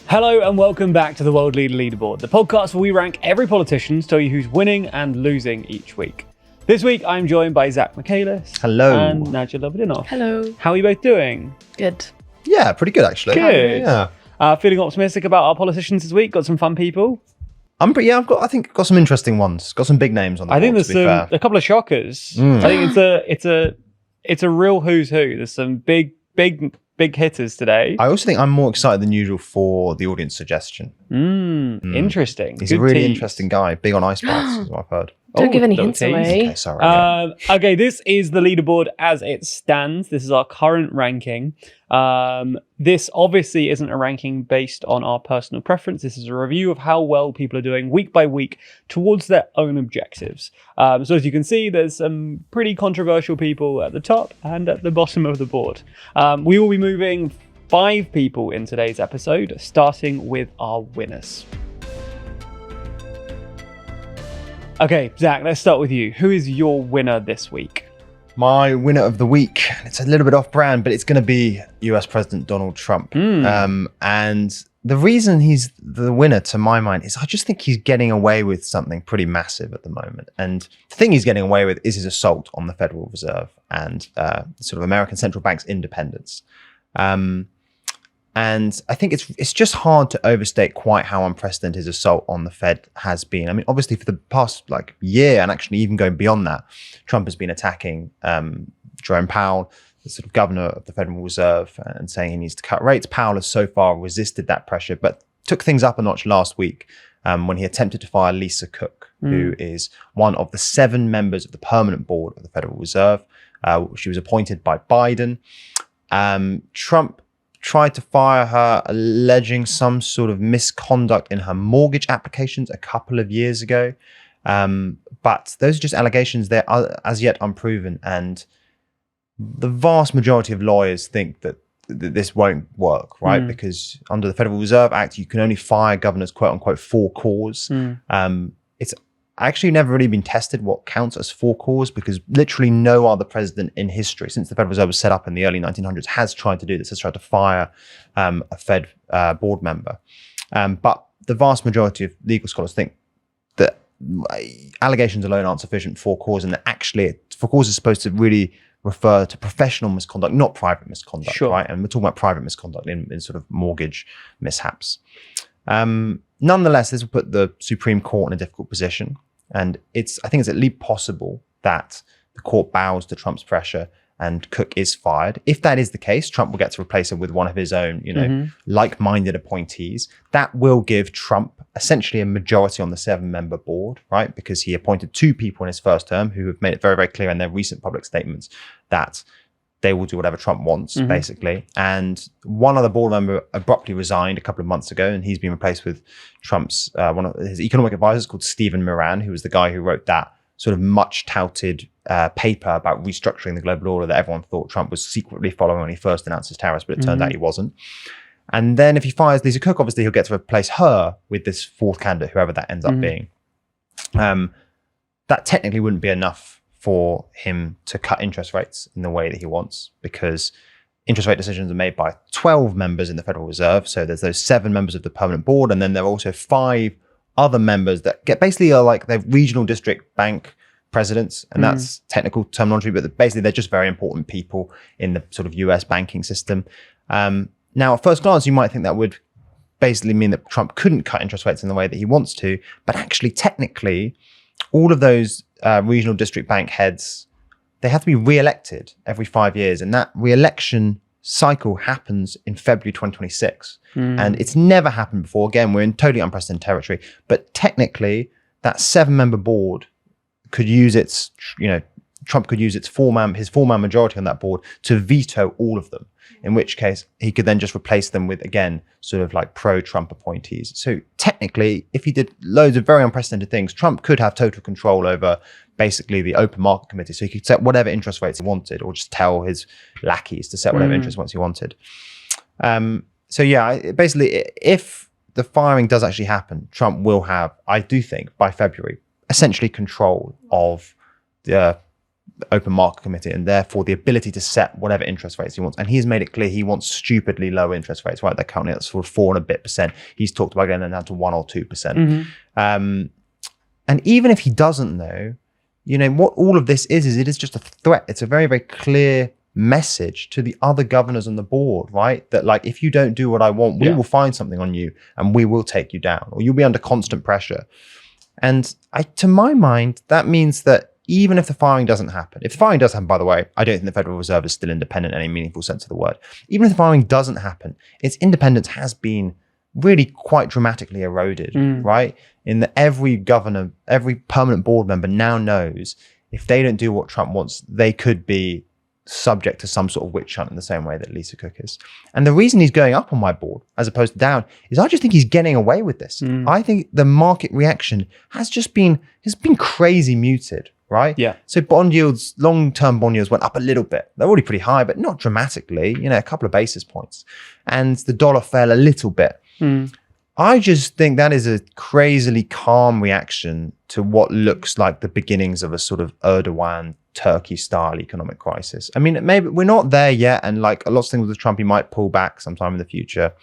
Hello and welcome back to the World Leader Leaderboard, the podcast where we rank every politician to tell you who's winning and losing each week. This week I'm joined by Zach Michaelis. Hello. And Nadja Lovadinov. Hello. How are you both doing? Good. Yeah, pretty good actually. Good. Yeah. Feeling optimistic about our politicians this week? Got some fun people? I've got some interesting ones. Got some big names on the board, I think there's to be fair. a couple of shockers. I think it's a real who's who. There's some big hitters today. I also think I'm more excited than usual for the audience suggestion. Interesting. He's Good a really tease. interesting guy, big on ice baths, is what I've heard. Don't give any little hints tease. away. Okay, sorry. Okay, this is the leaderboard as it stands. This is our current ranking. This obviously isn't a ranking based on our personal preference. This is a review of how well people are doing week by week towards their own objectives. So as you can see, there's some pretty controversial people at the top and at the bottom of the board. We will be moving 5 people in today's episode, starting with our winners. Okay, Zach, let's start with you. Who is your winner this week? My winner of the week, it's a little bit off brand, but it's going to be US President Donald Trump. And the reason he's the winner, to my mind, is I just think he's getting away with something pretty massive at the moment. And the thing he's getting away with is his assault on the Federal Reserve and sort of American central bank's independence. And I think it's just hard to overstate quite how unprecedented his assault on the Fed has been. I mean, obviously for the past year, and actually even going beyond that, Trump has been attacking Jerome Powell, the sort of governor of the Federal Reserve, and saying he needs to cut rates. Powell has so far resisted that pressure, but took things up a notch last week when he attempted to fire Lisa Cook, who is one of the 7 members of the permanent board of the Federal Reserve. She was appointed by Biden. Trump tried to fire her, alleging some sort of misconduct in her mortgage applications a couple of years ago. But those are just allegations. They're as yet unproven. And the vast majority of lawyers think that this won't work, right? Because under the Federal Reserve Act, you can only fire governors, quote unquote, for cause. It's actually never really been tested what counts as for cause, because literally no other president in history since the Federal Reserve was set up in the early 1900s has tried to do this, has tried to fire a Fed board member. But the vast majority of legal scholars think that allegations alone aren't sufficient for cause, and that actually for cause is supposed to really refer to professional misconduct, not private misconduct, right? And we're talking about private misconduct in sort of mortgage mishaps. Nonetheless, this will put the Supreme Court in a difficult position. And I think it's at least possible that the court bows to Trump's pressure and Cook is fired. If that is the case, Trump will get to replace her with one of his own, like-minded appointees. That will give Trump essentially a majority on the 7-member board, right? Because he appointed 2 people in his first term who have made it very, very clear in their recent public statements that they will do whatever Trump wants, basically. And one other board member abruptly resigned a couple of months ago, and he's been replaced with Trump's one of his economic advisors called Stephen Moran, who was the guy who wrote that sort of much touted paper about restructuring the global order that everyone thought Trump was secretly following when he first announced his tariffs, but it turned out he wasn't. And then if he fires Lisa Cook, obviously he'll get to replace her with this 4th candidate, whoever that ends up being. That technically wouldn't be enough for him to cut interest rates in the way that he wants, because interest rate decisions are made by 12 members in the Federal Reserve. So there's those 7 members of the permanent board, and then there are also 5 other members that are like they're regional district bank presidents, and that's technical terminology, but basically they're just very important people in the sort of US banking system. Now, at first glance, you might think that would basically mean that Trump couldn't cut interest rates in the way that he wants to, but actually, technically, all of those regional district bank heads, they have to be re-elected every 5 years. And that re-election cycle happens in February 2026. And it's never happened before. Again, we're in totally unprecedented territory. But technically, that 7-member board could use its, Trump could use his 4-man majority on that board to veto all of them. In which case, he could then just replace them with, again, sort of like pro-Trump appointees. So technically, if he did loads of very unprecedented things, Trump could have total control over basically the open market committee. So he could set whatever interest rates he wanted, or just tell his lackeys to set whatever interest rates he wanted. So yeah, basically, if the firing does actually happen, Trump will have, I do think, by February, essentially control of the open market committee, and therefore the ability to set whatever interest rates he wants. And he's made it clear he wants stupidly low interest rates, right? They're currently at sort of 4 and a bit percent. He's talked about getting them down to 1 or 2%. And even if he doesn't, though, what all of this is it is just a threat. It's a very, very clear message to the other governors on the board, right? That like, if you don't do what I want, we will find something on you and we will take you down, or you'll be under constant pressure. And to my mind, that means that even if the firing doesn't happen, if the firing does happen, by the way, I don't think the Federal Reserve is still independent in any meaningful sense of the word. Even if the firing doesn't happen, its independence has been really quite dramatically eroded, right? In that every governor, every permanent board member now knows if they don't do what Trump wants, they could be subject to some sort of witch hunt in the same way that Lisa Cook is. And the reason he's going up on my board as opposed to down is I just think he's getting away with this. I think the market reaction has been crazy muted, right? Yeah. So bond yields, long-term bond yields went up a little bit. They're already pretty high, but not dramatically, a couple of basis points. And the dollar fell a little bit. I just think that is a crazily calm reaction to what looks like the beginnings of a sort of Erdogan Turkey style economic crisis. I mean, maybe we're not there yet. And like a lot of things with Trump, he might pull back sometime in the future.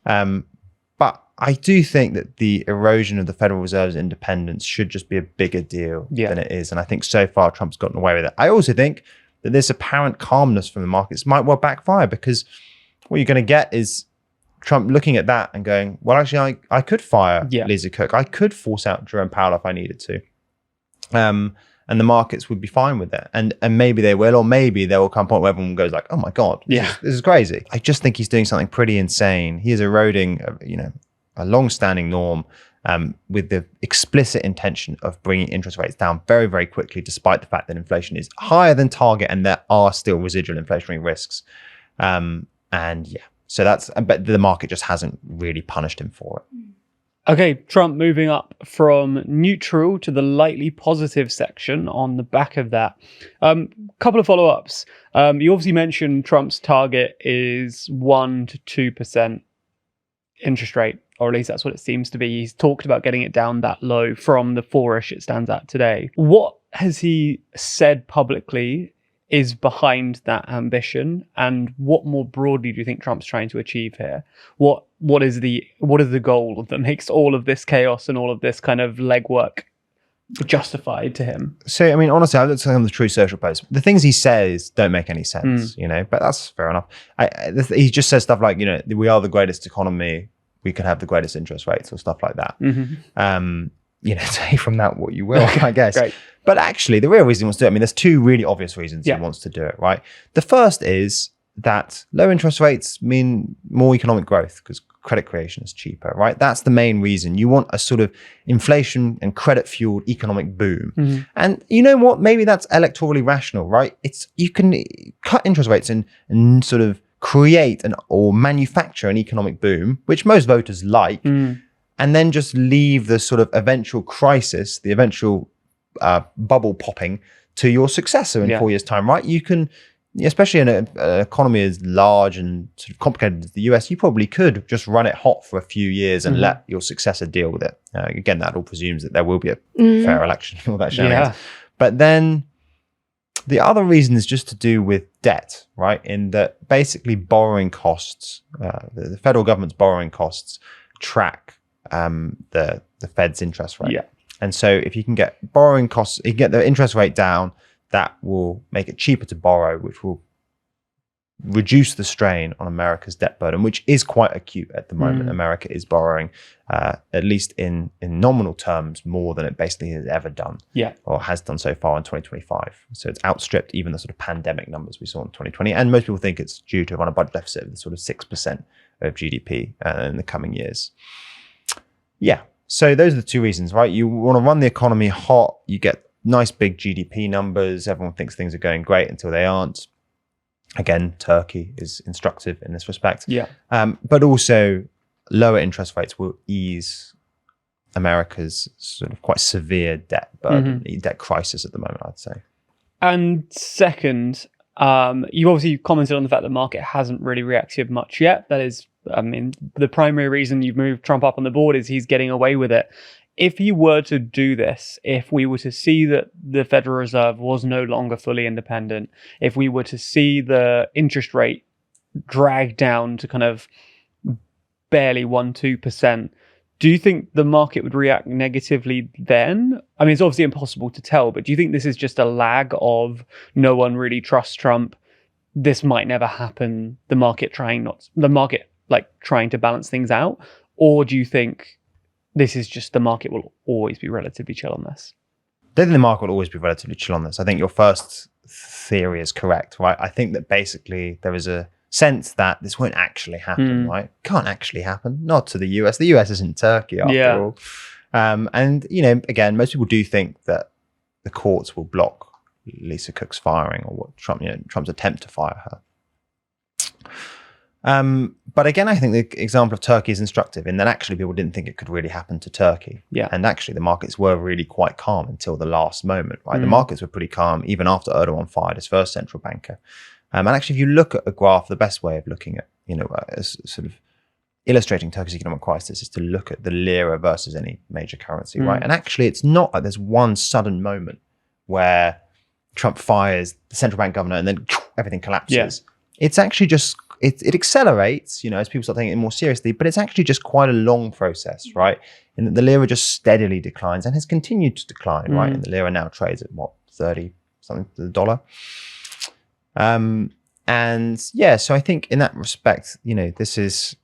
But I do think that the erosion of the Federal Reserve's independence should just be a bigger deal than it is. And I think so far Trump's gotten away with it. I also think that this apparent calmness from the markets might well backfire, because what you're going to get is Trump looking at that and going, well, actually, I could fire Lisa Cook. I could force out Jerome Powell if I needed to. And the markets would be fine with it. And maybe they will, or maybe there will come a point where everyone goes like, oh my God, this is crazy. I just think he's doing something pretty insane. He is eroding, a long-standing norm with the explicit intention of bringing interest rates down very, very quickly, despite the fact that inflation is higher than target and there are still residual inflationary risks. But the market just hasn't really punished him for it. Okay, Trump moving up from neutral to the lightly positive section on the back of that. Couple of follow-ups. You obviously mentioned Trump's target is 1 to 2% interest rate, or at least that's what it seems to be. He's talked about getting it down that low from the 4-ish it stands at today. What has he said publicly is behind that ambition, and what more broadly do you think Trump's trying to achieve here? What is the goal that makes all of this chaos and all of this kind of legwork justified to him? So, I mean, honestly, I looked at some of the True Social posts. The things he says don't make any sense, but that's fair enough. He just says stuff like, we are the greatest economy, we can have the greatest interest rates, or stuff like that. Take from that what you will, I guess. Great. But actually, the real reason he wants to do it, there's two really obvious reasons he wants to do it, right? The first is that low interest rates mean more economic growth because credit creation is cheaper, right? That's the main reason. You want a sort of inflation and credit-fueled economic boom. And you know what? Maybe that's electorally rational, right? You can cut interest rates and sort of create or manufacture an economic boom, which most voters like, and then just leave the sort of eventual crisis, the eventual bubble popping to your successor in 4 years' time, right? You can, especially in an economy as large and sort of complicated as the US, you probably could just run it hot for a few years and let your successor deal with it. Again, that all presumes that there will be a fair election and all that shenanigans. But then the other reason is just to do with debt, right? In that basically borrowing costs, the federal government's borrowing costs track the Fed's interest rate. And so if you can get borrowing costs, you can get the interest rate down, that will make it cheaper to borrow, which will reduce the strain on America's debt burden, which is quite acute at the moment. America is borrowing, at least in nominal terms, more than it basically has ever done, or has done so far in 2025. So it's outstripped even the sort of pandemic numbers we saw in 2020. And most people think it's due to run a budget deficit of the sort of 6% of GDP in the coming years. So those are the two reasons, right? You want to run the economy hot, you get nice big GDP numbers, everyone thinks things are going great until they aren't. Again, Turkey is instructive in this respect. But also lower interest rates will ease America's sort of quite severe debt burden, debt crisis at the moment, I'd say. And second, you obviously commented on the fact that the market hasn't really reacted much yet. That is, the primary reason you've moved Trump up on the board is he's getting away with it. if he were to do this, if we were to see that the Federal Reserve was no longer fully independent, if we were to see the interest rate drag down to kind of barely 1-2%, do you think the market would react negatively then? I mean, it's obviously impossible to tell, but do you think this is just a lag of no one really trusts Trump? This might never happen. The market trying to balance things out, or do you think this is just the market will always be relatively chill on this? I don't think the market will always be relatively chill on this. I think your first theory is correct, right? I think that basically there is a sense that this won't actually happen, right? Can't actually happen. Not to the US. The US isn't Turkey after all. And, again, most people do think that the courts will block Lisa Cook's firing or what Trump's attempt to fire her. But again, I think the example of Turkey is instructive in that actually people didn't think it could really happen to Turkey. Yeah. And actually the markets were really quite calm until the last moment, right? The markets were pretty calm even after Erdogan fired his first central banker. And actually, if you look at a graph, the best way of looking at, as sort of illustrating Turkey's economic crisis is to look at the lira versus any major currency, right? And actually, it's not like there's one sudden moment where Trump fires the central bank governor and then everything collapses. Yeah. It's actually just, it accelerates, as people start taking it more seriously, but it's actually just quite a long process, right? And that the lira just steadily declines and has continued to decline, right? And the lira now trades at 30 something to the dollar. So I think in that respect, this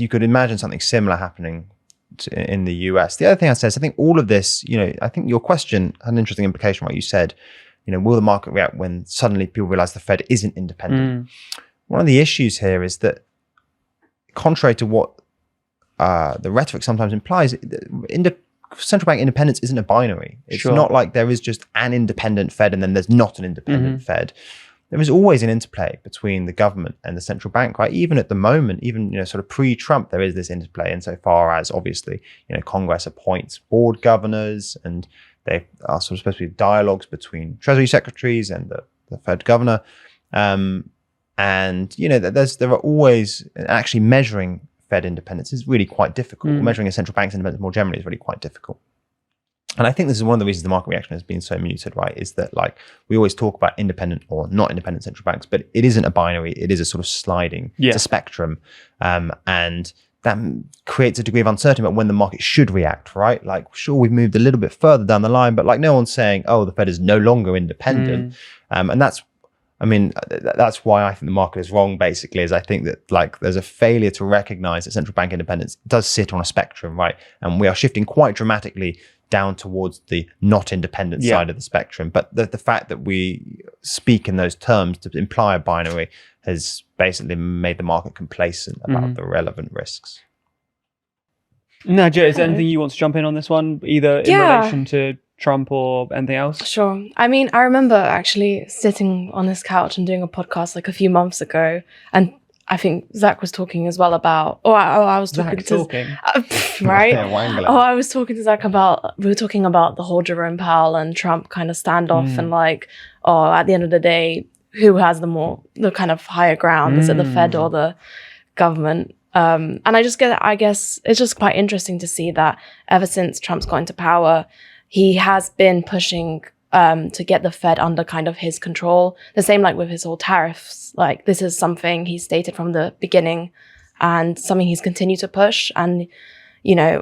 you could imagine something similar happening in the US. The other thing I said is I think all of this, I think your question had an interesting implication, what you said, will the market react when suddenly people realize the Fed isn't independent? One of the issues here is that contrary to what the rhetoric sometimes implies, central bank independence isn't a binary. It's not like there is just an independent Fed and then there's not an independent Fed. There is always an interplay between the government and the central bank, right? Even at the moment, even sort of pre-Trump, there is this interplay insofar as obviously, Congress appoints board governors and they are sort of supposed to be dialogues between Treasury secretaries and the Fed governor. There are always actually measuring Fed independence is really quite difficult. Measuring a central bank's independence more generally is really quite difficult. And I think this is one of the reasons the market reaction has been so muted, right? Is that we always talk about independent or not independent central banks, but it isn't a binary. It is a sort of sliding, it's a spectrum. And that creates a degree of uncertainty about when the market should react, right? Sure, we've moved a little bit further down the line, but no one's saying, oh, the Fed is no longer independent. And that's why I think the market is wrong, basically, is I think that there's a failure to recognize that central bank independence does sit on a spectrum, right? And we are shifting quite dramatically down towards the not independent side of the spectrum. But the fact that we speak in those terms to imply a binary has basically made the market complacent about the relevant risks. Nadia, is there anything you want to jump in on this one, either in relation to Trump or anything else? Sure. I mean, I remember actually sitting on this couch and doing a podcast a few months ago, and I think Zach was talking as well about, I was talking right? I was talking to Zach we were talking about the whole Jerome Powell and Trump kind of standoff and at the end of the day, who has the kind of higher ground? Is it the Fed or the government? And I guess it's just quite interesting to see that ever since Trump's got into power, he has been pushing to get the Fed under kind of his control. The same with his whole tariffs. This is something he stated from the beginning and something he's continued to push. And,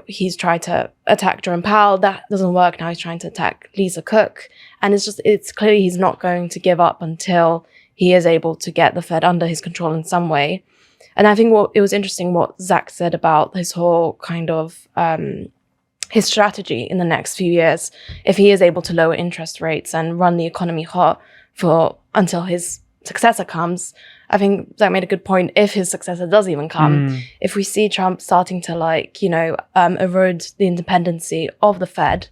he's tried to attack Jerome Powell. That doesn't work. Now he's trying to attack Lisa Cook. And it's clearly he's not going to give up until he is able to get the Fed under his control in some way. And I think it was interesting what Zach said about his whole kind of his strategy in the next few years, if he is able to lower interest rates and run the economy hot until his successor comes. I think Zach made a good point. If his successor does even come, if we see Trump starting to erode the independency of the Fed,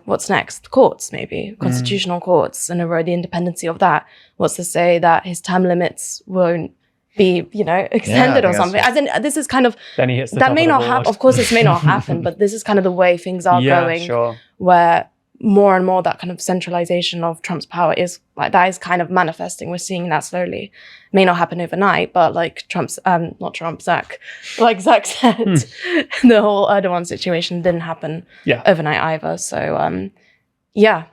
what's next? Courts, maybe constitutional courts, and erode the independency of that. What's to say that his term limits won't be, extended or something? As in, this is kind of, then he hits the that may not happen. Of course, this may not happen, but this is kind of the way things are going. Sure. Where more and more that kind of centralization of Trump's power is like, that is kind of manifesting. We're seeing that slowly. May not happen overnight, but like Zach said, the whole Erdogan situation didn't happen overnight either. So, yeah.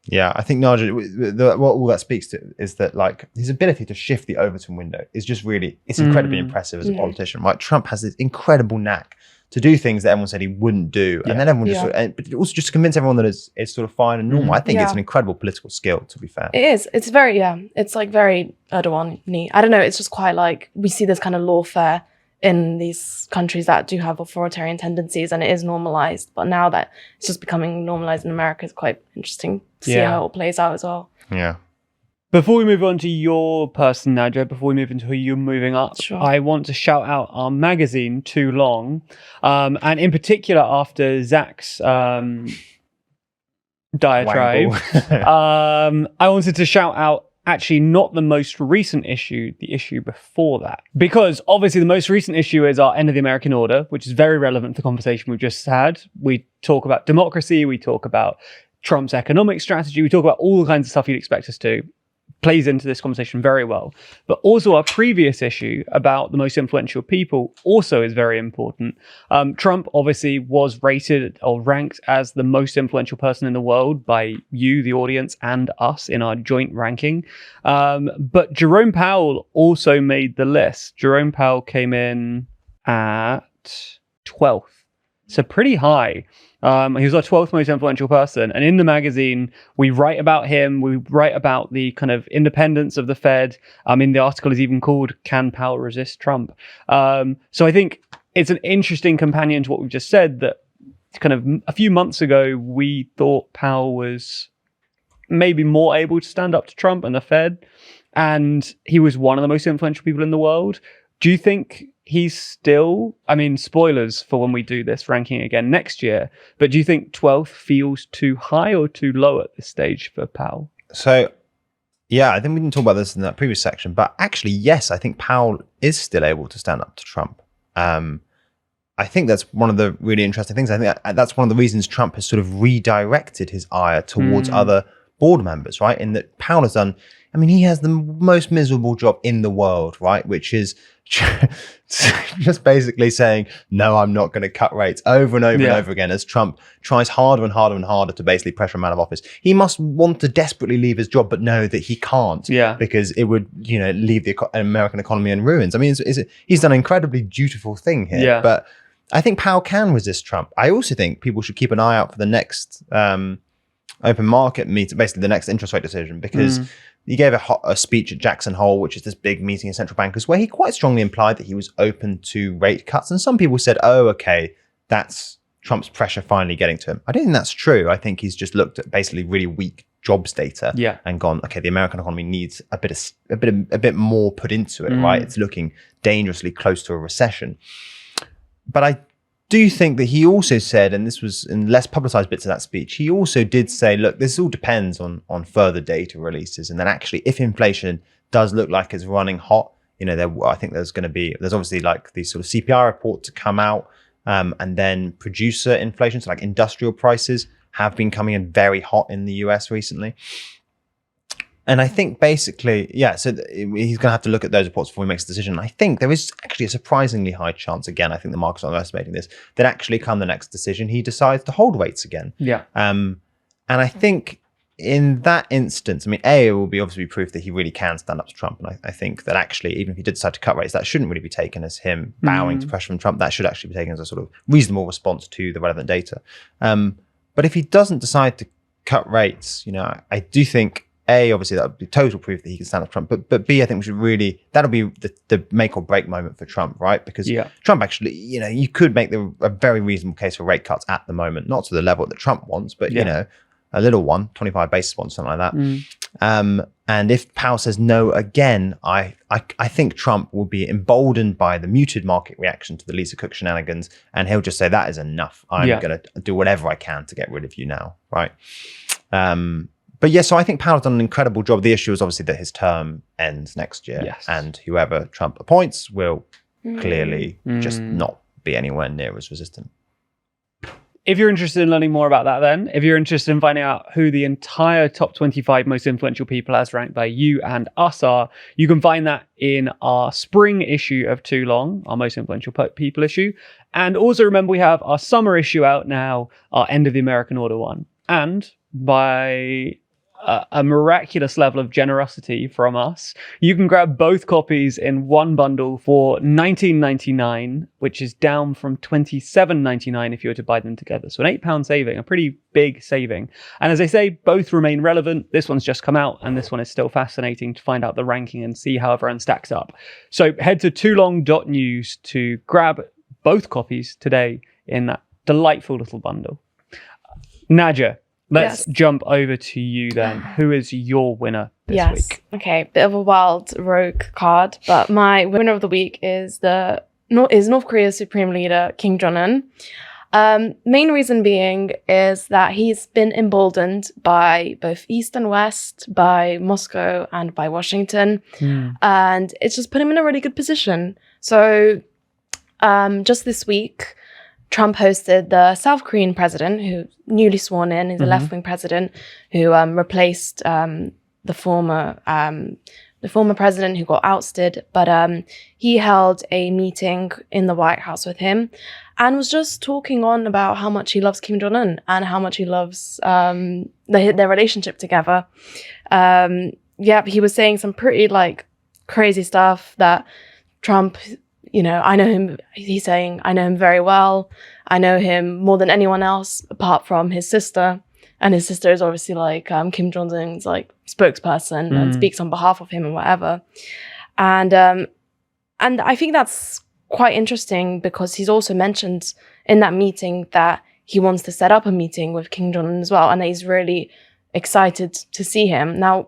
Yeah, I think Nigel, what all that speaks to is that like his ability to shift the Overton window is just really, it's incredibly impressive as a politician, right? Trump has this incredible knack to do things that everyone said he wouldn't do. And then everyone just, but also just to convince everyone that it's sort of fine and normal. I think it's an incredible political skill, to be fair. It is. It's very, it's like very Erdogan-y. I don't know, it's just quite like, we see this kind of lawfare in these countries that do have authoritarian tendencies, and it is normalized. But now that it's just becoming normalized in America, it's quite interesting to see how it plays out as well. Yeah. Before we move on to your person, Nadja, before we move into who you're moving up, I want to shout out our magazine, Too Long. And in particular, after Zach's diatribe, I wanted to shout out actually not the most recent issue, the issue before that. Because obviously the most recent issue is our End of the American Order, which is very relevant to the conversation we've just had. We talk about democracy, we talk about Trump's economic strategy, we talk about all the kinds of stuff you'd expect us to. Plays into this conversation very well. But also our previous issue about the most influential people also is very important. Trump obviously was rated or ranked as the most influential person in the world by you, the audience, and us in our joint ranking. But Jerome Powell also made the list. Jerome Powell came in at 12th. So pretty high. He was our 12th most influential person. And in the magazine, we write about him. We write about the kind of independence of the Fed. In the article is even called, Can Powell Resist Trump? So I think it's an interesting companion to what we've just said, that kind of a few months ago, we thought Powell was maybe more able to stand up to Trump and the Fed. And he was one of the most influential people in the world. Do you think he's still, I mean, spoilers for when we do this ranking again next year, but do you think 12th feels too high or too low at this stage for Powell? So, yeah, I think we didn't talk about this in that previous section, but actually, yes, I think Powell is still able to stand up to Trump. I think that's one of the really interesting things. I think that's one of the reasons Trump has sort of redirected his ire towards other board members, right? In that Powell has done, I mean, he has the most miserable job in the world, right? Which is just basically saying, no, I'm not going to cut rates over and over and over again as Trump tries harder and harder and harder to basically pressure him out of office. He must want to desperately leave his job, but know that he can't because it would, leave the American economy in ruins. I mean, he's done an incredibly dutiful thing here, but I think Powell can resist Trump. I also think people should keep an eye out for the next open market meeting, basically the next interest rate decision, because he gave a speech at Jackson Hole, which is this big meeting of central bankers, where he quite strongly implied that he was open to rate cuts. And some people said, oh, okay, that's Trump's pressure finally getting to him. I don't think that's true. I think he's just looked at basically really weak jobs data and gone, okay, the American economy needs a bit more put into it, right? It's looking dangerously close to a recession. But I do think that he also said, and this was in less publicized bits of that speech, he also did say, look, this all depends on further data releases. And then actually, if inflation does look like it's running hot, I think there's obviously like these sort of CPI report to come out, and then producer inflation, so like industrial prices have been coming in very hot in the US recently. And I think basically, so he's going to have to look at those reports before he makes a decision. I think there is actually a surprisingly high chance, again, I think the market's underestimating this, that actually come the next decision, he decides to hold rates again. And I think in that instance, I mean, it will be obviously proof that he really can stand up to Trump. And I think that actually, even if he did decide to cut rates, that shouldn't really be taken as him bowing to pressure from Trump. That should actually be taken as a sort of reasonable response to the relevant data. But if he doesn't decide to cut rates, I do think, obviously that would be total proof that he can stand up to Trump. But B, I think we should really, that'll be the make or break moment for Trump, right? Because Trump actually, you could make a very reasonable case for rate cuts at the moment, not to the level that Trump wants, but a little one, 25 basis points, something like that. And if Powell says no again, I think Trump will be emboldened by the muted market reaction to the Lisa Cook shenanigans, and he'll just say, that is enough. I'm going to do whatever I can to get rid of you now, right? But so I think Powell's done an incredible job. The issue is obviously that his term ends next year, and whoever Trump appoints will clearly just not be anywhere near as resistant. if you're interested in learning more about that, then if you're interested in finding out who the entire top 25 most influential people as ranked by you and us are, you can find that in our spring issue of Too Long, our most influential people issue. And also remember, we have our summer issue out now, our End of the American Order one. And by a miraculous level of generosity from us, you can grab both copies in one bundle for $19.99, which is down from $27.99 if you were to buy them together. So an £8 saving, a pretty big saving. And as I say, both remain relevant. This one's just come out, and this one is still fascinating to find out the ranking and see how everyone stacks up. So head to toolong.news to grab both copies today in that delightful little bundle. Nadia, let's jump over to you then. Who is your winner this week? Okay, bit of a wild rogue card, but my winner of the week is North Korea's Supreme Leader, Kim Jong-un. Main reason being is that he's been emboldened by both East and West, by Moscow and by Washington. And it's just put him in a really good position. So just this week, Trump hosted the South Korean president, who newly sworn in, is a left-wing president, who replaced the former president who got ousted. But he held a meeting in the White House with him and was just talking on about how much he loves Kim Jong-un and how much he loves their relationship together. He was saying some pretty crazy stuff that Trump, I know him, he's saying, I know him very well. I know him more than anyone else apart from his sister. And his sister is obviously Kim Jong-un's spokesperson and speaks on behalf of him and whatever. And I think that's quite interesting because he's also mentioned in that meeting that he wants to set up a meeting with Kim Jong-un as well. And that he's really excited to see him. Now,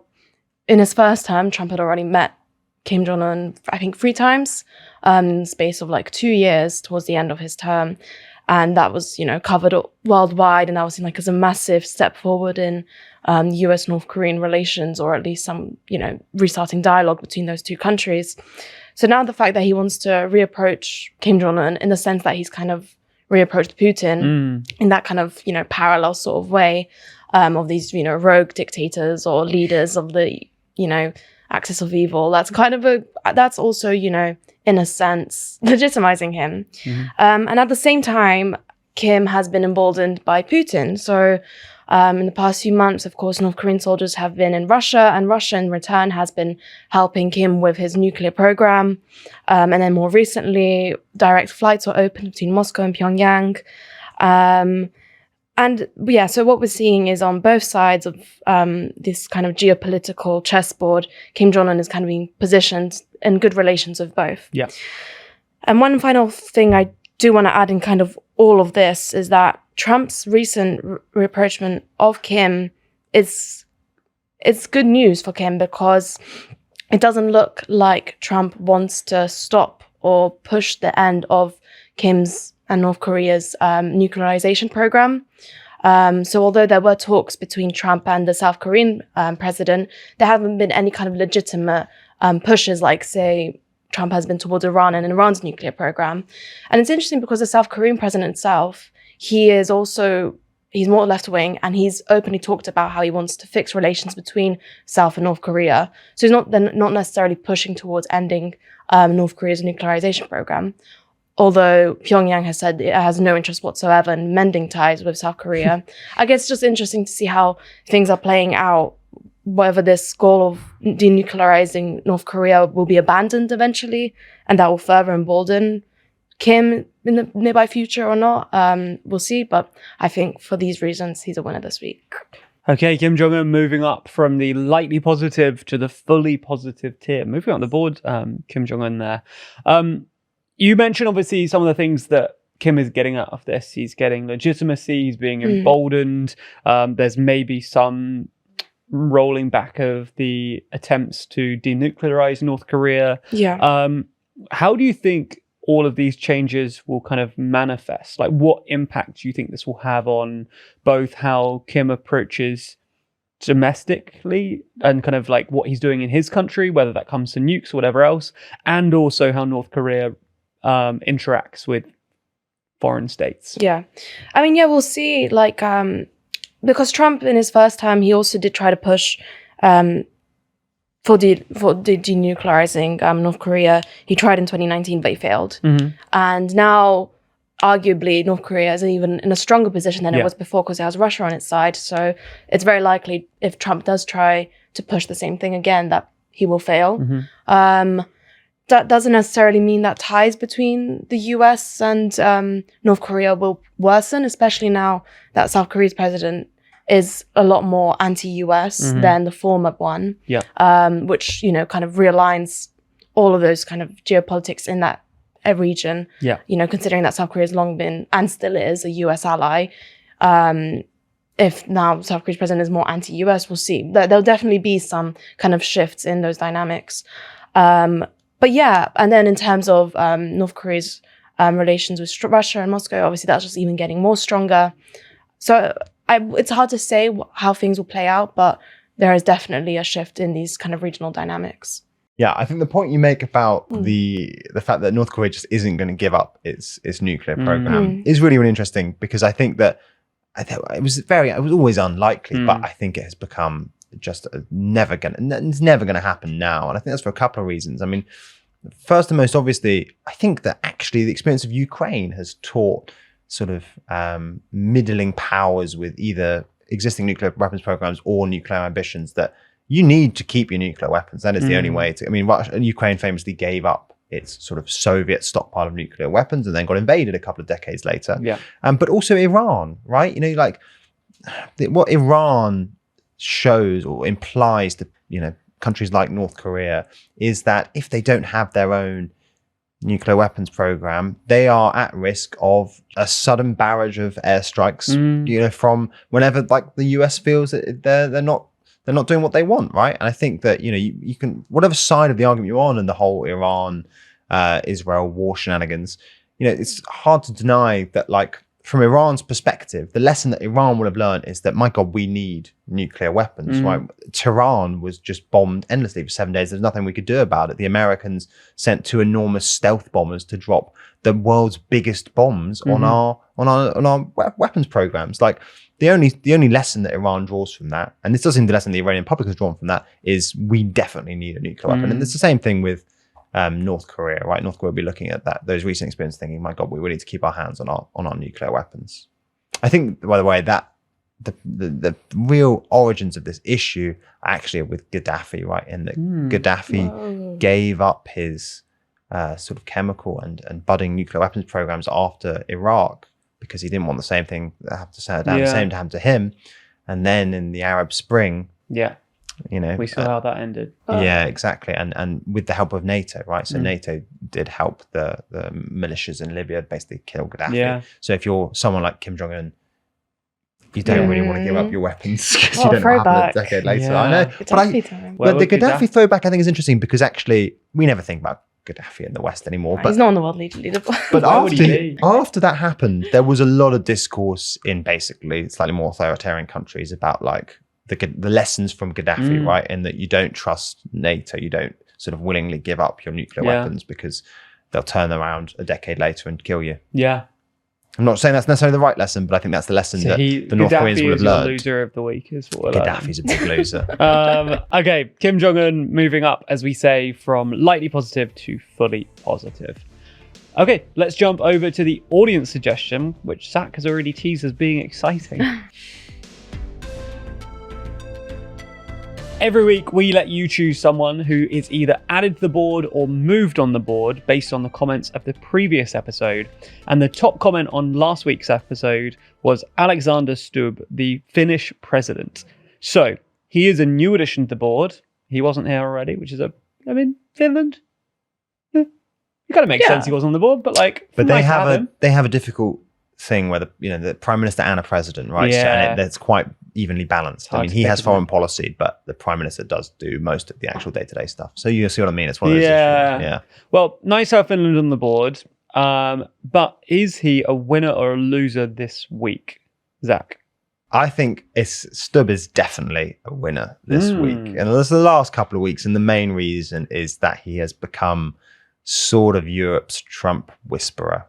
in his first term, Trump had already met Kim Jong-un, I think 3 times in the space of 2 years towards the end of his term. And that was, covered worldwide. And that was seen as a massive step forward in US-North Korean relations, or at least some, restarting dialogue between those two countries. So now the fact that he wants to reapproach Kim Jong-un in the sense that he's kind of reapproached Putin in that kind of, parallel sort of way of these, rogue dictators or leaders of the, axis of evil. That's that's also, in a sense, legitimizing him. And at the same time, Kim has been emboldened by Putin. So in the past few months, of course, North Korean soldiers have been in Russia, and Russia in return has been helping Kim with his nuclear program. And then more recently, direct flights were opened between Moscow and Pyongyang. So what we're seeing is on both sides of this kind of geopolitical chessboard, Kim Jong-un is kind of being positioned in good relations with both. Yeah. And one final thing I do want to add in kind of all of this is that Trump's recent rapprochement of Kim it's good news for Kim, because it doesn't look like Trump wants to stop or push the end of Kim's and North Korea's nuclearization program. So although there were talks between Trump and the South Korean president, there haven't been any kind of legitimate pushes say Trump has been towards Iran and Iran's nuclear program. And it's interesting because the South Korean president himself, he's more left-wing, and he's openly talked about how he wants to fix relations between South and North Korea. So he's not necessarily pushing towards ending North Korea's nuclearization program. Although Pyongyang has said it has no interest whatsoever in mending ties with South Korea. I guess it's just interesting to see how things are playing out, whether this goal of denuclearizing North Korea will be abandoned eventually, and that will further embolden Kim in the nearby future or not. We'll see, but I think for these reasons, he's a winner this week. Okay, Kim Jong-un moving up from the lightly positive to the fully positive tier. Moving up the board, Kim Jong-un there. You mentioned, obviously, some of the things that Kim is getting out of this. He's getting legitimacy. He's being emboldened. There's maybe some rolling back of the attempts to denuclearize North Korea. Yeah. How do you think all of these changes will kind of manifest? What impact do you think this will have on both how Kim approaches domestically and kind of what he's doing in his country, whether that comes to nukes or whatever else, and also how North Korea interacts with foreign states. Yeah. I mean, yeah, we'll see. Like, because Trump in his first term, he also did try to push for the denuclearizing North Korea. He tried in 2019, but he failed. And now, arguably, North Korea is even in a stronger position than it was before because it has Russia on its side. So it's very likely if Trump does try to push the same thing again, that he will fail. That doesn't necessarily mean that ties between the US and North Korea will worsen, especially now that South Korea's president is a lot more anti-US than the former one, which, you know, kind of realigns all of those kind of geopolitics in that region. You know, considering that South Korea has long been and still is a US ally. If now South Korea's president is more anti-US, we'll see. There'll definitely be some kind of shifts in those dynamics. But yeah, and then in terms of North Korea's relations with Russia and Moscow, obviously that's just even getting more stronger. So it's hard to say how things will play out, but there is definitely a shift in these kind of regional dynamics. Yeah, I think the point you make about the fact that North Korea just isn't going to give up its nuclear program is really, really interesting, because I think that it was always unlikely, but I think it has become just it's never going to happen now. And I think that's for a couple of reasons. I mean, first and most obviously, I think that actually the experience of Ukraine has taught sort of middling powers with either existing nuclear weapons programs or nuclear ambitions that you need to keep your nuclear weapons. That is the only way to. I mean, Ukraine famously gave up its sort of Soviet stockpile of nuclear weapons and then got invaded a couple of decades later. But also Iran, right? You know, like what Iran shows or implies to, you know, countries like North Korea is that if they don't have their own nuclear weapons program, they are at risk of a sudden barrage of airstrikes, you know, from whenever like the US feels that they're not doing what they want, right? And I think that, you know, you can, whatever side of the argument you're on and the whole Iran, Israel war shenanigans, you know, it's hard to deny that, like, from Iran's perspective, the lesson that Iran would have learned is that, my God, we need nuclear weapons, right? Tehran was just bombed endlessly for 7 days. There's nothing we could do about it. The Americans sent 2 enormous stealth bombers to drop the world's biggest bombs on our weapons programs. Like, the only lesson that Iran draws from that, and this doesn't seem the lesson the Iranian public has drawn from that, is we definitely need a nuclear weapon. And it's the same thing with North Korea, right? North Korea will be looking at those recent experiences thinking, my God, we need to keep our hands on our nuclear weapons. I think, by the way, that the real origins of this issue actually are with Gaddafi, right? And that Gaddafi gave up his sort of chemical and budding nuclear weapons programs after Iraq because he didn't want the same thing that happened to Saddam Hussein to happen to him. And then in the Arab Spring, you know, we saw how that ended. Yeah, exactly. And with the help of NATO, right? So NATO did help the militias in Libya basically kill Gaddafi. So if you're someone like Kim Jong-un, you don't really want to give up your weapons because you don't know what happened a decade later. I know. But the Gaddafi throwback, I think, is interesting because actually we never think about Gaddafi in the West anymore. But he's not on the world leaderboard. But after that happened, there was a lot of discourse in basically slightly more authoritarian countries about like the lessons from Gaddafi, right? And that you don't trust NATO, you don't sort of willingly give up your nuclear weapons because they'll turn around a decade later and kill you. I'm not saying that's necessarily the right lesson, but I think that's the lesson that the North Koreans would have learned. Loser of the week is what we're Gaddafi's a big loser. Okay, Kim Jong-un moving up, as we say, from lightly positive to fully positive. Okay, let's jump over to the audience suggestion, which Zach has already teased as being exciting. Every week, we let you choose someone who is either added to the board or moved on the board based on the comments of the previous episode. And the top comment on last week's episode was Alexander Stubb, the Finnish president. So he is a new addition to the board. He wasn't here already, which is Finland. It kind of makes sense he wasn't on the board, but like, but they have a difficult thing where the prime minister and a president, right? So, and that's quite evenly balanced. I mean, he has foreign policy, but the prime minister does do most of the actual day-to-day stuff. So you see what I mean? It's one of those issues. Yeah. Well, nice to have Finland on the board. But is he a winner or a loser this week, Zach? I think Stubb is definitely a winner this week. And this is the last couple of weeks. And the main reason is that he has become sort of Europe's Trump whisperer.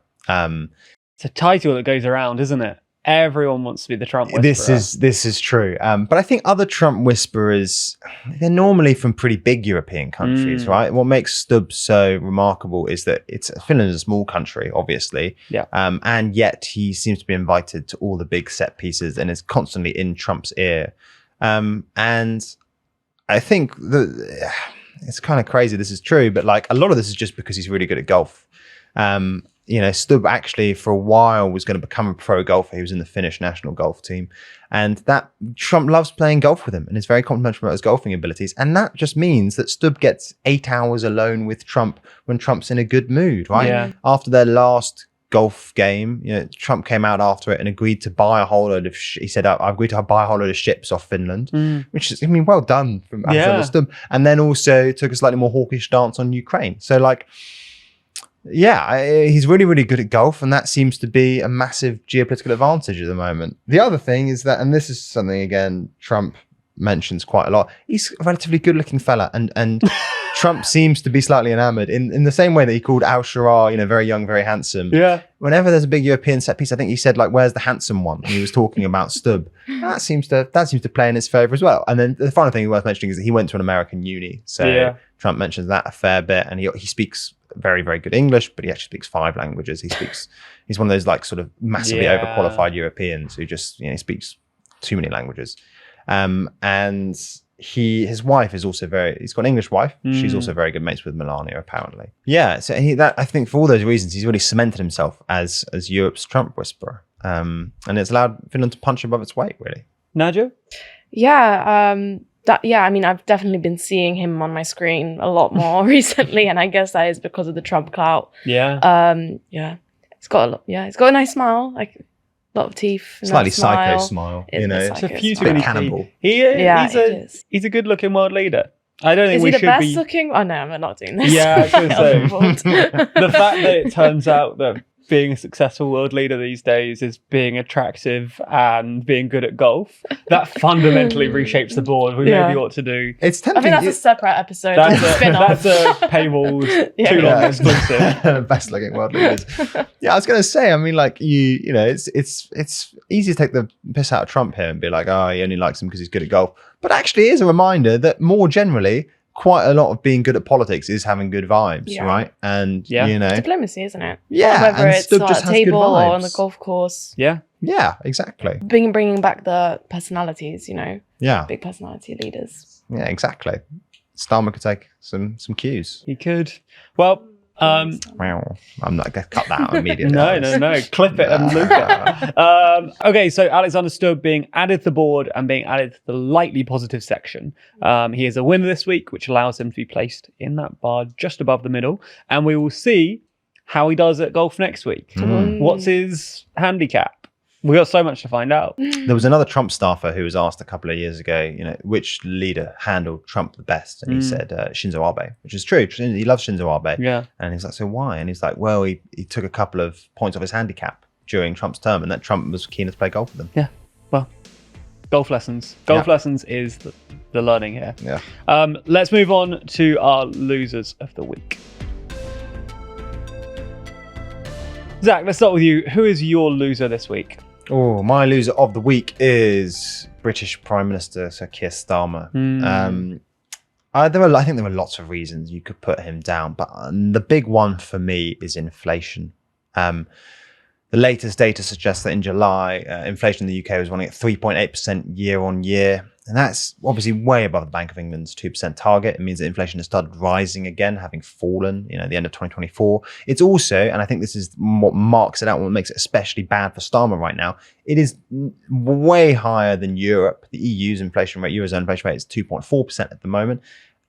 It's a title that goes around, isn't it? Everyone wants to be the Trump whisperer. This is true. But I think other Trump whisperers, they're normally from pretty big European countries, right? What makes Stubb so remarkable is that Finland is a small country, obviously. Yeah. And yet he seems to be invited to all the big set pieces and is constantly in Trump's ear. And I think that it's kind of crazy this is true, but like a lot of this is just because he's really good at golf. Stubb actually for a while was going to become a pro golfer. He was in the Finnish national golf team, and that Trump loves playing golf with him and is very complimentary about his golfing abilities. And that just means that Stubb gets 8 hours alone with Trump when Trump's in a good mood, right? Yeah. After their last golf game, Trump came out after it and agreed to buy a whole load of. He said, "I agreed to buy a whole load of ships off Finland," which is, well done from Alexander Stubb. And then also took a slightly more hawkish stance on Ukraine. So like. Yeah, he's really, really good at golf, and that seems to be a massive geopolitical advantage at the moment. The other thing is that, and this is something, again, Trump mentions quite a lot, he's a relatively good-looking fella, and Trump seems to be slightly enamored in the same way that he called Al-Sharar, very young, very handsome. Yeah. Whenever there's a big European set piece, I think he said, like, where's the handsome one? And he was talking about Stubb. That seems to play in his favor as well. And then the final thing worth mentioning is that he went to an American uni. So Trump mentions that a fair bit, and he speaks very, very good English, but he actually speaks 5 languages. He's one of those like sort of massively overqualified Europeans who just, speaks too many languages. And his wife is also he's got an English wife. She's also very good mates with Melania, apparently. Yeah. So I think for all those reasons, he's really cemented himself as Europe's Trump whisperer. And it's allowed Finland to punch above its weight, really. Nadia? Yeah. I've definitely been seeing him on my screen a lot more recently, and I guess that is because of the Trump clout. Yeah. It's got a nice smile, like a lot of teeth. Slightly psycho smile. It's a few too bit many cannibal. He's a good-looking world leader. I don't think is we he should the best be looking? Oh no, I'm not doing this. Yeah, I was going to say the fact that it turns out that being a successful world leader these days is being attractive and being good at golf. That fundamentally reshapes the board. We maybe ought to do. It's tempting. I think that's a separate episode. That's a paywalled, too long exclusive. Best looking world leaders. Yeah, I was going to say. I mean, like it's easy to take the piss out of Trump here and be like, oh, he only likes him because he's good at golf. But actually, it is a reminder that more generally, quite a lot of being good at politics is having good vibes, right? And diplomacy, isn't it? Yeah, whether it's Stubb at just a has good table or vibes. on the golf course. Yeah, exactly. Bringing back the personalities, Yeah, big personality leaders. Yeah, exactly. Starmer could take some cues. He could. Well. I'm not going to cut that out immediately. No. Clip it and loop it. Okay, so Alexander Stubb being added to the board and being added to the lightly positive section. He is a winner this week, which allows him to be placed in that bar just above the middle. And we will see how he does at golf next week. What's his handicap? We got so much to find out. There was another Trump staffer who was asked a couple of years ago, which leader handled Trump the best, and he said Shinzo Abe, which is true. He loves Shinzo Abe. Yeah, and he's like, so why? And he's like, well, he took a couple of points off his handicap during Trump's term, and that Trump was keen to play golf with him. Yeah, well, golf lessons. Golf lessons is the learning here. Yeah. Let's move on to our losers of the week. Zach, let's start with you. Who is your loser this week? Oh, my loser of the week is British Prime Minister Sir Keir Starmer. I think there were lots of reasons you could put him down, but the big one for me is inflation. The latest data suggests that in July, inflation in the UK was running at 3.8% year on year. And that's obviously way above the Bank of England's 2% target. It means that inflation has started rising again, having fallen, at the end of 2024. It's also, and I think this is what marks it out, what makes it especially bad for Starmer right now, it is way higher than Europe. The EU's inflation rate, Eurozone inflation rate is 2.4% at the moment.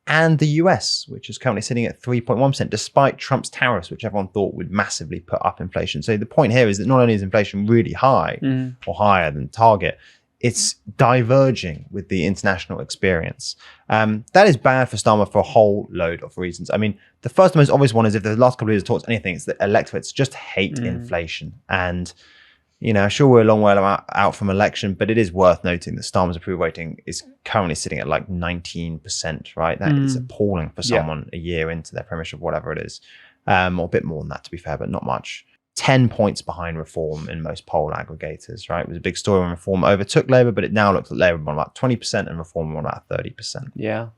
And the US, which is currently sitting at 3.1%, despite Trump's tariffs, which everyone thought would massively put up inflation. So the point here is that not only is inflation really high or higher than target, it's diverging with the international experience. That is bad for Starmer for a whole load of reasons. I mean, the first and most obvious one is if the last couple of years taught us anything, it's that electorates just hate inflation. And, sure, we're a long way out from election, but it is worth noting that Starmer's approval rating is currently sitting at like 19%, right? That is appalling for someone a year into their premiership, whatever it is. Or a bit more than that, to be fair, but not much. 10 points behind Reform in most poll aggregators, right? It was a big story when Reform overtook Labour, but it now looks like Labour on about 20% and Reform on about 30%. Yeah.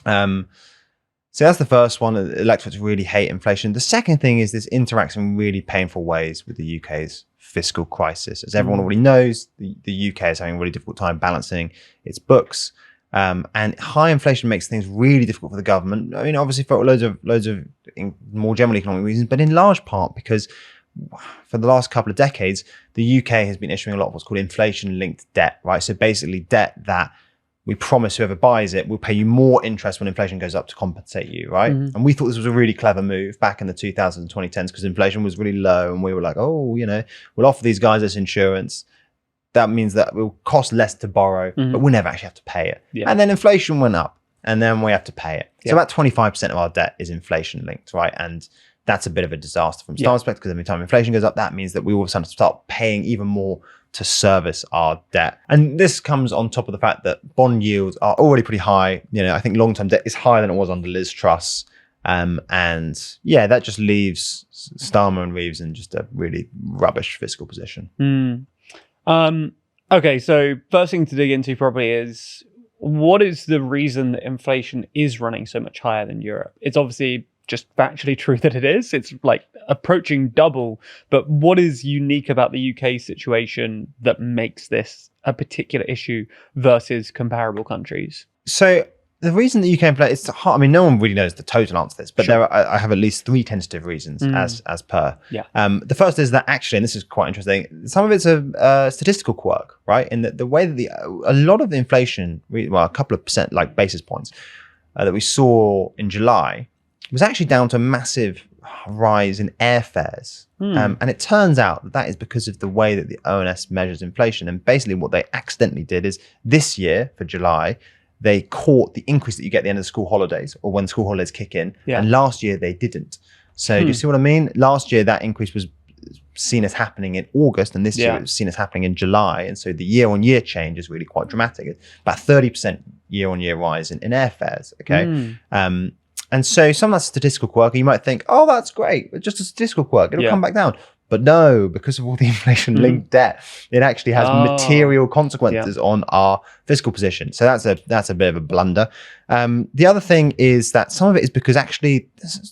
So that's the first one. Electorates really hate inflation. The second thing is this interacts in really painful ways with the UK's fiscal crisis. As everyone already knows, the UK is having a really difficult time balancing its books. And high inflation makes things really difficult for the government. I mean, obviously for loads of more general economic reasons, but in large part because for the last couple of decades, the UK has been issuing a lot of what's called inflation-linked debt, right? So basically debt that we promise whoever buys it will pay you more interest when inflation goes up to compensate you, right? And we thought this was a really clever move back in the 2000s and 2010s because inflation was really low and we were like, oh, we'll offer these guys this insurance. That means that it will cost less to borrow, but we'll never actually have to pay it. Yeah. And then inflation went up and then we have to pay it. So about 25% of our debt is inflation-linked, right? And that's a bit of a disaster from Star's perspective because every time inflation goes up, that means that we will start paying even more to service our debt. And this comes on top of the fact that bond yields are already pretty high. I think long-term debt is higher than it was under Liz Truss. And that just leaves Starmer and Reeves in just a really rubbish fiscal position. Okay, so first thing to dig into probably is what is the reason that inflation is running so much higher than Europe? It's obviously just factually true that it is. It's like approaching double. But what is unique about the UK situation that makes this a particular issue versus comparable countries? So the reason the UK inflation, it's hard. I mean, no one really knows the total answer to this, but I have at least 3 tentative reasons as per. Yeah. The first is that actually, and this is quite interesting, some of it's a statistical quirk, right? In the way that a lot of the inflation, a couple of percent, like basis points, that we saw in July was actually down to a massive rise in airfares. And it turns out that is because of the way that the ONS measures inflation. And basically what they accidentally did is this year for July, they caught the increase that you get at the end of the school holidays or when school holidays kick in. Yeah. And last year they didn't. So do you see what I mean? Last year that increase was seen as happening in August and this year it was seen as happening in July. And so the year-on-year change is really quite dramatic. It's about 30% year-on-year rise in airfares, okay? And so some of that statistical quirk, you might think, oh, that's great. It's just a statistical quirk. It'll come back down. But no, because of all the inflation-linked debt, it actually has material consequences on our fiscal position. So that's a bit of a blunder. The other thing is that some of it is because actually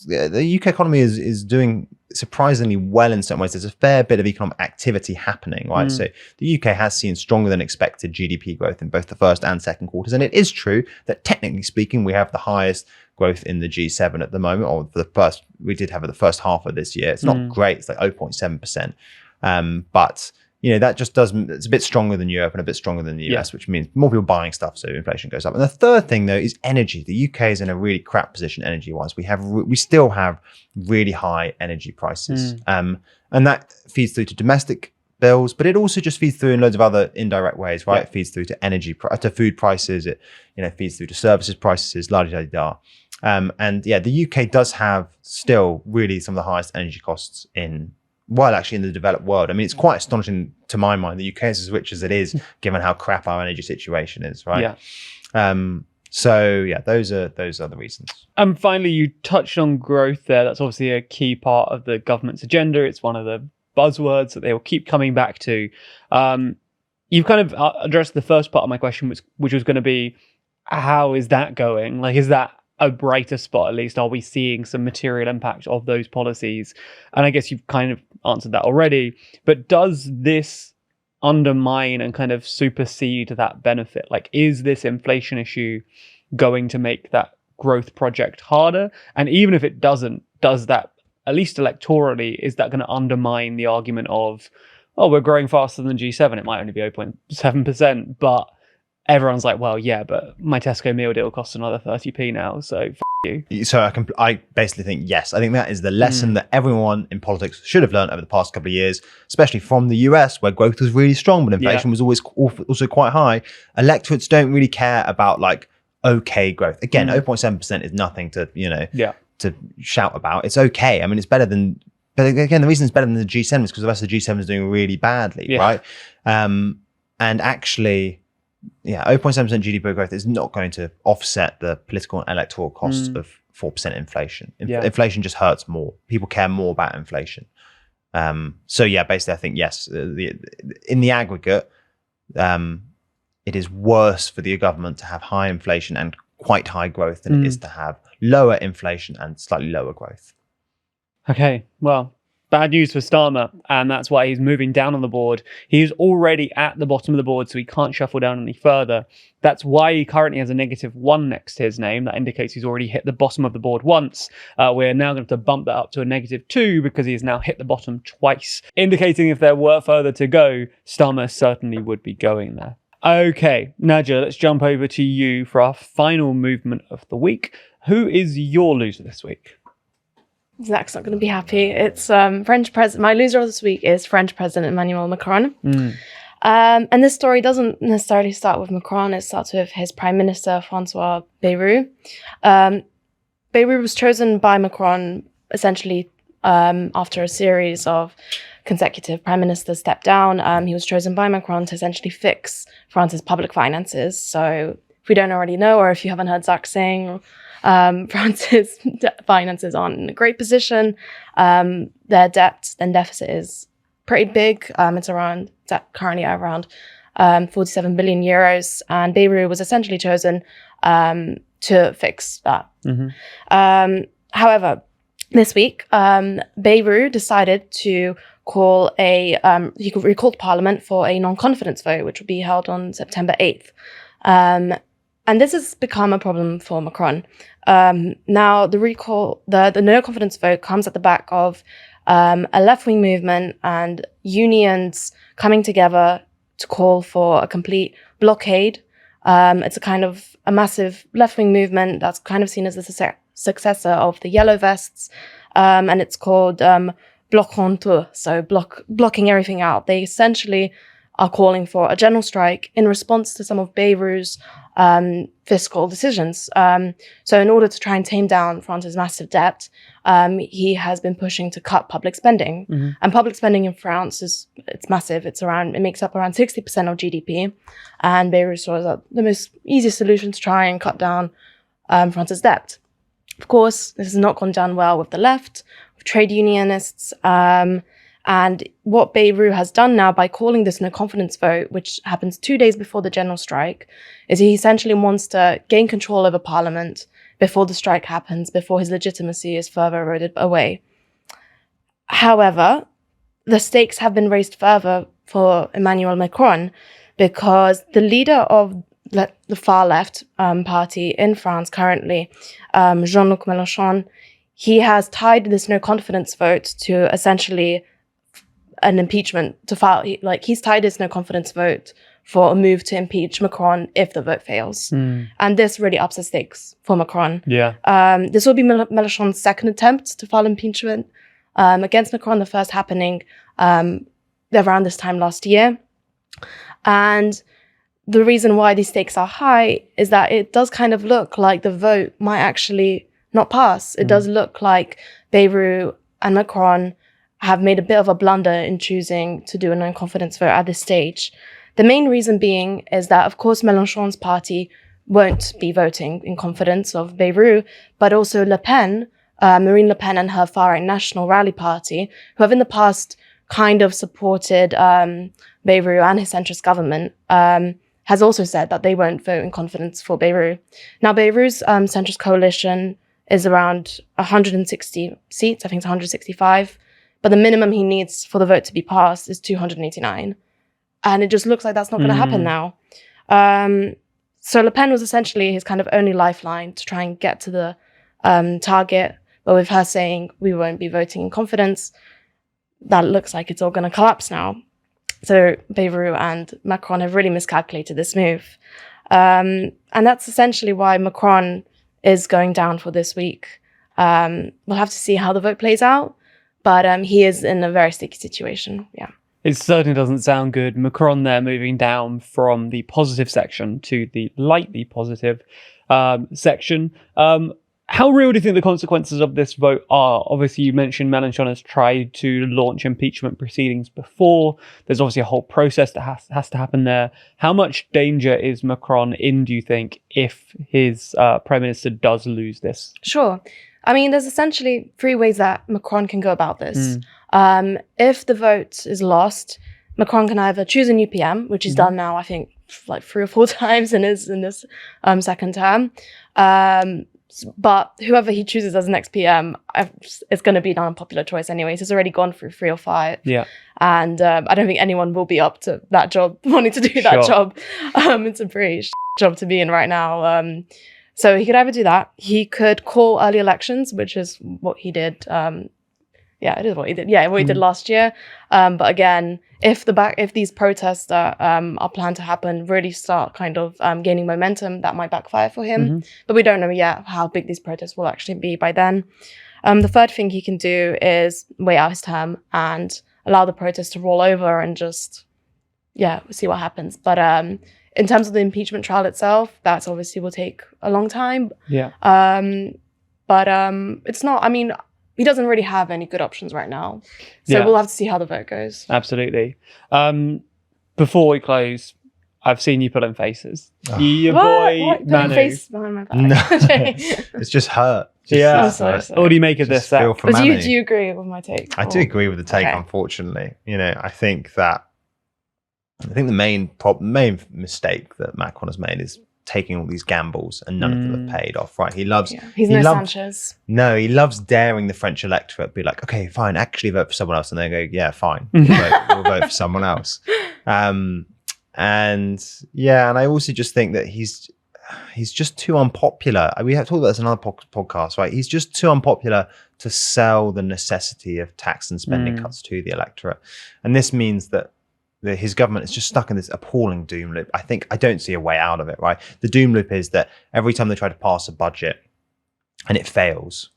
the UK economy is doing surprisingly well in some ways. There's a fair bit of economic activity happening, right? So the UK has seen stronger than expected GDP growth in both the first and second quarters. And it is true that technically speaking, we have the highest growth in the G7 at the moment, or we did have it the first half of this year. It's not great, it's like 0.7%. But that just it's a bit stronger than Europe and a bit stronger than the US, which means more people buying stuff, so inflation goes up. And the third thing though is energy. The UK is in a really crap position energy-wise. We still have really high energy prices. And that feeds through to domestic bills, but it also just feeds through in loads of other indirect ways, right? It feeds through to to food prices, it feeds through to services prices, la-di-da-di-da. And the UK does have still really some of the highest energy costs in the developed world. I mean, it's quite astonishing to my mind. The UK is as rich as it is, given how crap our energy situation is, right? Those are the reasons. And finally, you touched on growth there. That's obviously a key part of the government's agenda. It's one of the buzzwords that they will keep coming back to. You've kind of addressed the first part of my question, which was going to be, how is that going? Like, is that a brighter spot, at least? Are we seeing some material impact of those policies? And I guess you've kind of answered that already, but does this undermine and kind of supersede that benefit? Like, is this inflation issue going to make that growth project harder? And even if it doesn't, does that, at least electorally, is that going to undermine the argument of, oh, we're growing faster than G7, it might only be 0.7%, but everyone's like, well, yeah, but my Tesco meal deal costs another 30p now, so f*** you. So I basically think, yes, I think that is the lesson that everyone in politics should have learned over the past couple of years, especially from the US, where growth was really strong, but inflation was always also quite high. Electorates don't really care about like okay growth. Again, 0.7% is nothing to, to shout about. It's okay. I mean, it's better than, but again, the reason it's better than the G7 is because the rest of the G7 is doing really badly, right? And actually, 0.7% GDP growth is not going to offset the political and electoral costs of 4% inflation. Inflation just hurts more. People care more about inflation. So yeah, basically, I think yes, in the aggregate, it is worse for the government to have high inflation and quite high growth than it is to have lower inflation and slightly lower growth. Okay, well, bad news for Starmer, and that's why he's moving down on the board. He's already at the bottom of the board, so he can't shuffle down any further. That's why he currently has a -1 next to his name. That indicates he's already hit the bottom of the board once. We're now going to have to bump that up to a -2 because he has now hit the bottom twice, indicating if there were further to go, Starmer certainly would be going there. Okay, Nadja, let's jump over to you for our final movement of the week. Who is your loser this week? Zach's not going to be happy. It's French president. My loser of this week is French President Emmanuel Macron. And this story doesn't necessarily start with Macron. It starts with his Prime Minister, Francois Bayrou. Bayrou was chosen by Macron essentially after a series of consecutive prime ministers stepped down. He was chosen by Macron to essentially fix France's public finances. So if we don't already know, or if you haven't heard Zach saying, France's finances aren't in a great position. Their debt and deficit is pretty big. It's currently at around 47 billion euros. And Bayrou was essentially chosen to fix that. However, this week, Bayrou decided to call he recalled Parliament for a non-confidence vote, which will be held on September 8th. And this has become a problem for Macron. Now, the no-confidence vote comes at the back of a left-wing movement and unions coming together to call for a complete blockade. It's a massive left-wing movement that's kind of seen as the successor of the Yellow Vests, and it's called bloquons tout, so blocking everything out. They essentially are calling for a general strike in response to some of Bayrou's fiscal decisions. So in order to try and tame down France's massive debt, he has been pushing to cut public spending. And public spending in France it's massive. It makes up around 60% of GDP. And Bayrou saw as the most easiest solution to try and cut down France's debt. Of course, this has not gone down well with the left, with trade unionists, and what Bayrou has done now by calling this no-confidence vote, which happens 2 days before the general strike, is he essentially wants to gain control over Parliament before the strike happens, before his legitimacy is further eroded away. However, the stakes have been raised further for Emmanuel Macron because the leader of the far left party in France currently, Jean-Luc Mélenchon, he has tied this no-confidence vote to essentially an impeachment to file. He's tied his no-confidence vote for a move to impeach Macron if the vote fails. And this really ups the stakes for Macron. This will be Mélenchon's second attempt to file impeachment against Macron, the first happening around this time last year. And the reason why these stakes are high is that it does kind of look like the vote might actually not pass. It does look like Bayrou and Macron have made a bit of a blunder in choosing to do a no-confidence vote at this stage. The main reason being is that, of course, Mélenchon's party won't be voting in confidence of Bayrou, but also Le Pen, Marine Le Pen and her far-right National Rally Party, who have in the past kind of supported Bayrou and his centrist government, has also said that they won't vote in confidence for Bayrou. Now, Bayrou's centrist coalition is around 160 seats. I think it's 165. But the minimum he needs for the vote to be passed is 289. And it just looks like that's not going to happen now. So Le Pen was essentially his kind of only lifeline to try and get to the target. But with her saying we won't be voting in confidence, that looks like it's all going to collapse now. So Bayrou and Macron have really miscalculated this move. And that's essentially why Macron is going down for this week. We'll have to see how the vote plays out. But he is in a very sticky situation, yeah. It certainly doesn't sound good. Macron there moving down from the positive section to the lightly positive section. How real do you think the consequences of this vote are? Obviously, you mentioned Mélenchon has tried to launch impeachment proceedings before. There's obviously a whole process that has to happen there. How much danger is Macron in, do you think, if his Prime Minister does lose this? Sure. I mean, there's essentially three ways that Macron can go about this. If the vote is lost, Macron can either choose a new PM, which he's done now, I think, like 3 or 4 times in this second term. But whoever he chooses as the next PM, it's going to be an unpopular choice anyway. So it's already gone through 3 or 5. Yeah. And I don't think anyone will be up to that job, wanting to do that job. It's a pretty job to be in right now. So he could either do that. He could call early elections, which is what he did. It is what he did. Yeah, what he did last year. But again, if these protests that are planned to happen really start kind of gaining momentum, that might backfire for him. But we don't know yet how big these protests will actually be by then. The third thing he can do is wait out his term and allow the protests to roll over and just, see what happens. But in terms of the impeachment trial itself, that's obviously will take a long time. Yeah. But it's not, I mean, he doesn't really have any good options right now. So we'll have to see how the vote goes. Absolutely. Before we close, I've seen you put in faces. Your what? boy, Manu. Face behind my back. No, it's just hurt. Yeah. Sorry. What do you make of this, Zach? Do you agree with my take? I do agree with the take, unfortunately. I think the main mistake that Macron has made is taking all these gambles, and none of them have paid off, right? He's no Sanchez. No, he loves daring the French electorate, be like, okay, fine, actually vote for someone else. And they go, yeah, fine, we'll vote for someone else. And I also just think that he's just too unpopular. We have talked about this in another podcast, right? He's just too unpopular to sell the necessity of tax and spending cuts to the electorate. And this means that his government is just stuck in this appalling doom loop. I don't see a way out of it, right? The doom loop is that every time they try to pass a budget and it fails,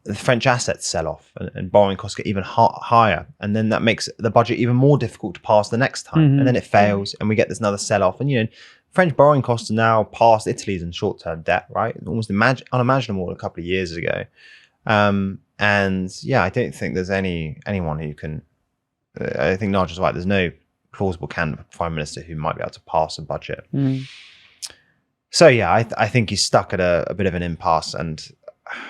the French assets sell off and borrowing costs get even higher. And then that makes the budget even more difficult to pass the next time. And then it fails and we get this another sell-off. And, French borrowing costs are now past Italy's in short-term debt, right? Almost unimaginable a couple of years ago. I don't think there's anyone who can... I think Nigel's right. There's no plausible candidate for prime minister who might be able to pass a budget. So I think he's stuck at a bit of an impasse, and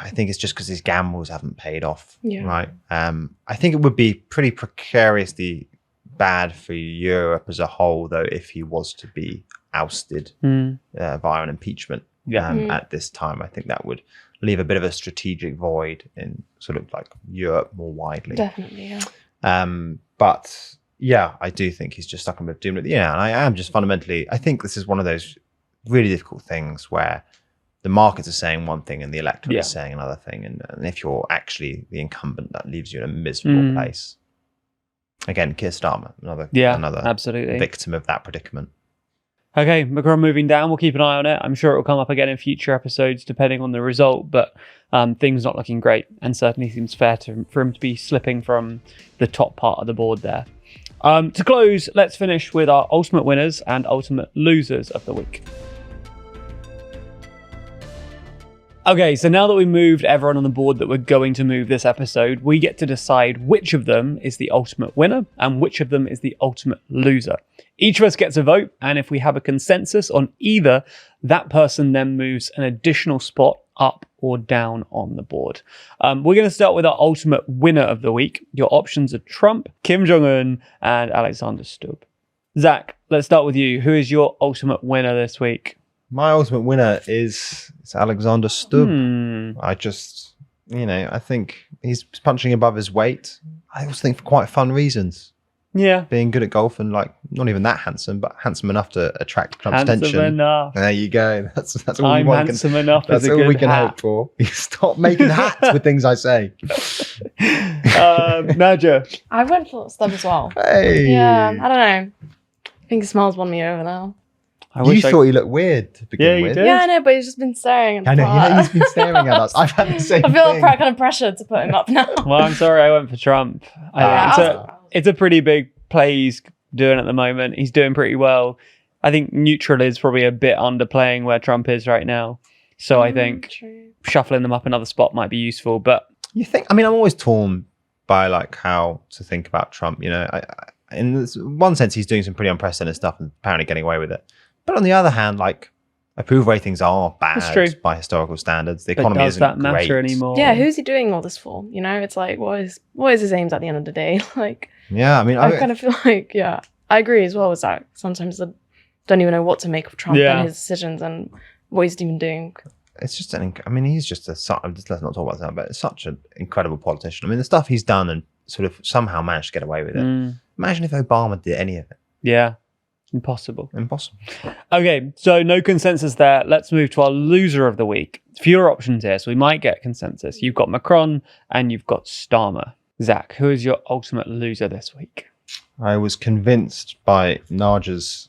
I think it's just because his gambles haven't paid off. Right. I think it would be pretty precariously bad for Europe as a whole, though, if he was to be ousted via an impeachment at this time. I think that would leave a bit of a strategic void in sort of like Europe more widely. Definitely, yeah. But I do think he's just stuck on a bit of doom. And I am just fundamentally, I think this is one of those really difficult things where the markets are saying one thing and the electorate is saying another thing. And if you're actually the incumbent, that leaves you in a miserable place. Again, Keir Starmer, another absolutely victim of that predicament. Okay, Macron moving down. We'll keep an eye on it. I'm sure it will come up again in future episodes, depending on the result. But things not looking great, and certainly seems fair for him to be slipping from the top part of the board there. To close, let's finish with our ultimate winners and ultimate losers of the week. Okay, so now that we've moved everyone on the board that we're going to move this episode, we get to decide which of them is the ultimate winner and which of them is the ultimate loser. Each of us gets a vote, and if we have a consensus on either, that person then moves an additional spot up or down on the board. We're going to start with our ultimate winner of the week. Your options are Trump, Kim Jong-un, and Alexander Stubb. Zach, let's start with you. Who is your ultimate winner this week? My ultimate winner is Alexander Stubb. I just, I think he's punching above his weight. I also think for quite fun reasons. Yeah. Being good at golf and not even that handsome, but handsome enough to attract Trump's handsome attention. Enough. There you go. That's all I'm handsome enough. That's all we can hope for. Stop making hats with things I say. Nadia. I went for Stubb as well. Hey. Yeah, I don't know. I think his smile's won me over now. You thought he looked weird to begin with. Did. Yeah, I know, but he's just been staring at the I know, he's been staring at us. I've had the same thing. I feel kind of pressure to put him up now. Well, I'm sorry I went for Trump. It's a pretty big play he's doing at the moment. He's doing pretty well. I think neutral is probably a bit underplaying where Trump is right now. So I think shuffling them up another spot might be useful. But you think, I'm always torn by how to think about Trump. In one sense, he's doing some pretty unprecedented stuff and apparently getting away with it. But on the other hand, Approval ratings are That's true. bad by historical standards. The But economy does isn't that matter great anymore? Yeah, who's he doing all this for? You know, it's like, what is his aims at the end of the day? Like, Yeah, I mean, I kind of feel like, yeah, I agree as well with Zach. Sometimes I don't even know what to make of Trump and his decisions and what he's even doing. it's just he's just let's not talk about that, but it's such an incredible politician. I mean, the stuff he's done and sort of somehow managed to get away with it. Imagine if Obama did any of it. Yeah. Impossible. Okay, so no consensus there. Let's move to our loser of the week. Fewer options here, so we might get consensus. You've got Macron and you've got Starmer. Zach, who is your ultimate loser this week? I was convinced by Naja's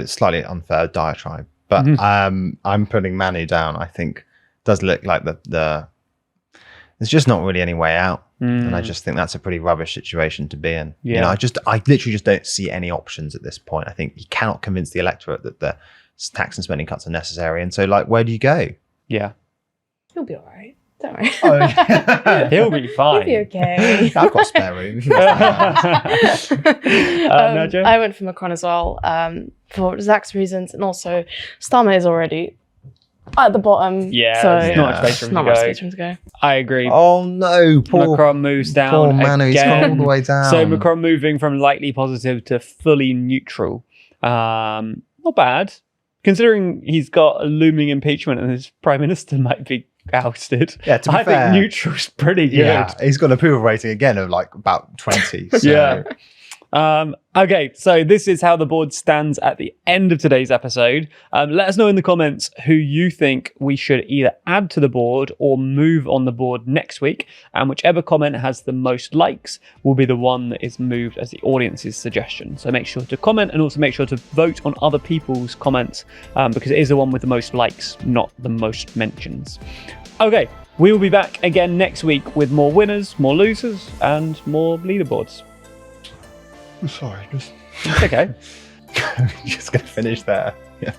slightly unfair diatribe, but I'm putting Manu down. I think does look like the there's just not really any way out. And I just think that's a pretty rubbish situation to be in. Yeah. You know, I literally just don't see any options at this point. I think he cannot convince the electorate that the tax and spending cuts are necessary. And so, like, where do you go? Yeah. He'll be all right. Don't worry. He'll be fine. He'll be okay. I've got spare room. Nadia? I went for Macron as well, for Zach's reasons, and also Starmer is already at the bottom. Yeah, so there's not much space for him to go. I agree. Oh no, poor Macron moves down. Poor Manu, he's again. gone all the way down. So Macron moving from lightly positive to fully neutral. Not bad, considering he's got a looming impeachment and his prime minister might be ousted. Yeah, to be fair, think neutral's pretty good. Yeah, he's got an approval rating again of like about 20. So. Yeah. Okay, so this is how the board stands at the end of today's episode. Let us know in the comments who you think we should either add to the board or move on the board next week. And whichever comment has the most likes will be the one that is moved as the audience's suggestion. So make sure to comment and also make sure to vote on other people's comments because it is the one with the most likes, not the most mentions. Okay, we will be back again next week with more winners, more losers, and more leaderboards. I'm sorry, It's okay. just gonna finish there. Yeah.